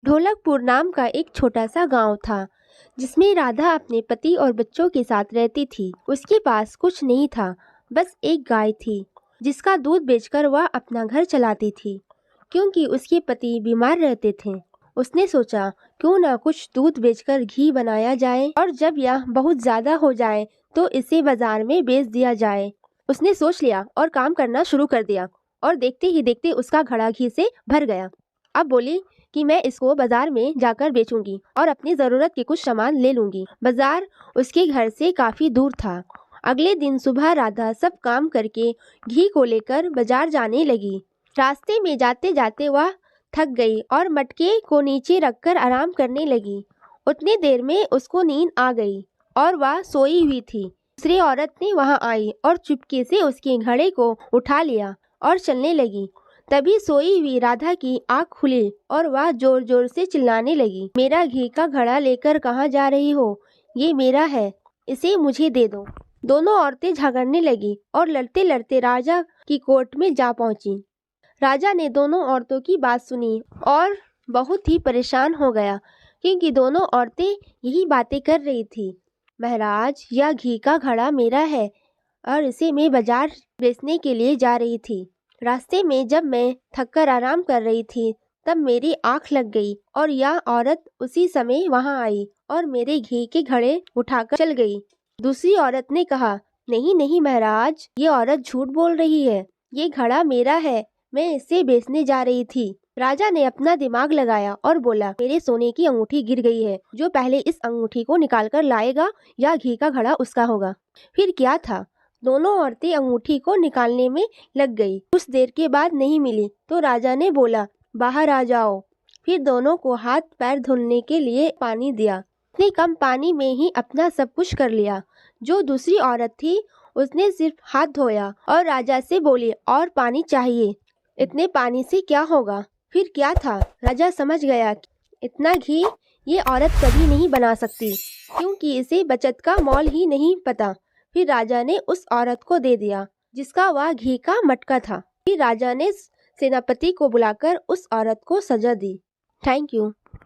ढोलकपुर नाम का एक छोटा सा गांव था जिसमें राधा अपने पति और बच्चों के साथ रहती थी। उसके पास कुछ नहीं था, बस एक गाय थी जिसका दूध बेचकर वह अपना घर चलाती थी। क्योंकि उसके पति बीमार रहते थे, उसने सोचा क्यों ना कुछ दूध बेचकर घी बनाया जाए और जब यह बहुत ज्यादा हो जाए तो इसे बाजार में बेच दिया जाए। उसने सोच लिया और काम करना शुरू कर दिया और देखते ही देखते उसका घड़ा घी से भर गया। अब बोली कि मैं इसको बाजार में जाकर बेचूंगी और अपनी जरूरत के कुछ सामान ले लूंगी। बाजार उसके घर से काफी दूर था। अगले दिन सुबह राधा सब काम करके घी को लेकर बाजार जाने लगी। रास्ते में जाते जाते वह थक गई और मटके को नीचे रखकर आराम करने लगी। उतनी देर में उसको नींद आ गई और वह सोई हुई थी। दूसरी औरत ने वहां आई और चुपके से उसके घड़े को उठा लिया और चलने लगी। तभी सोई हुई राधा की आंख खुली और वह जोर जोर से चिल्लाने लगी, मेरा घी का घड़ा लेकर कहाँ जा रही हो? ये मेरा है, इसे मुझे दे दो। दोनों औरतें झगड़ने लगी और लड़ते लड़ते राजा की कोर्ट में जा पहुंची। राजा ने दोनों औरतों की बात सुनी और बहुत ही परेशान हो गया क्योंकि दोनों औरतें यही बातें कर रही थी। महाराज, यह घी का घड़ा मेरा है और इसे मैं बाजार बेचने के लिए जा रही थी। रास्ते में जब मैं थककर आराम कर रही थी तब मेरी आंख लग गई और यह औरत उसी समय वहां आई और मेरे घी के घड़े उठाकर चल गई। दूसरी औरत ने कहा, नहीं नहीं महाराज, ये औरत झूठ बोल रही है, ये घड़ा मेरा है, मैं इसे बेचने जा रही थी। राजा ने अपना दिमाग लगाया और बोला, मेरे सोने की अंगूठी गिर गई है, जो पहले इस अंगूठी को निकाल कर लाएगा या घी का घड़ा उसका होगा। फिर क्या था, दोनों औरतें अंगूठी को निकालने में लग गई। कुछ देर के बाद नहीं मिली तो राजा ने बोला, बाहर आ जाओ। फिर दोनों को हाथ पैर धुलने के लिए पानी दिया। इतने कम पानी में ही अपना सब कुछ कर लिया। जो दूसरी औरत थी उसने सिर्फ हाथ धोया और राजा से बोली, और पानी चाहिए। इतने पानी से क्या होगा? फिर क्या था, राजा समझ गया कि इतना घी ये औरत कभी नहीं बना सकती क्योंकि इसे बचत का मोल ही नहीं पता। फिर राजा ने उस औरत को दे दिया जिसका वह घी का मटका था। फिर राजा ने सेनापति को बुलाकर उस औरत को सजा दी। Thank you.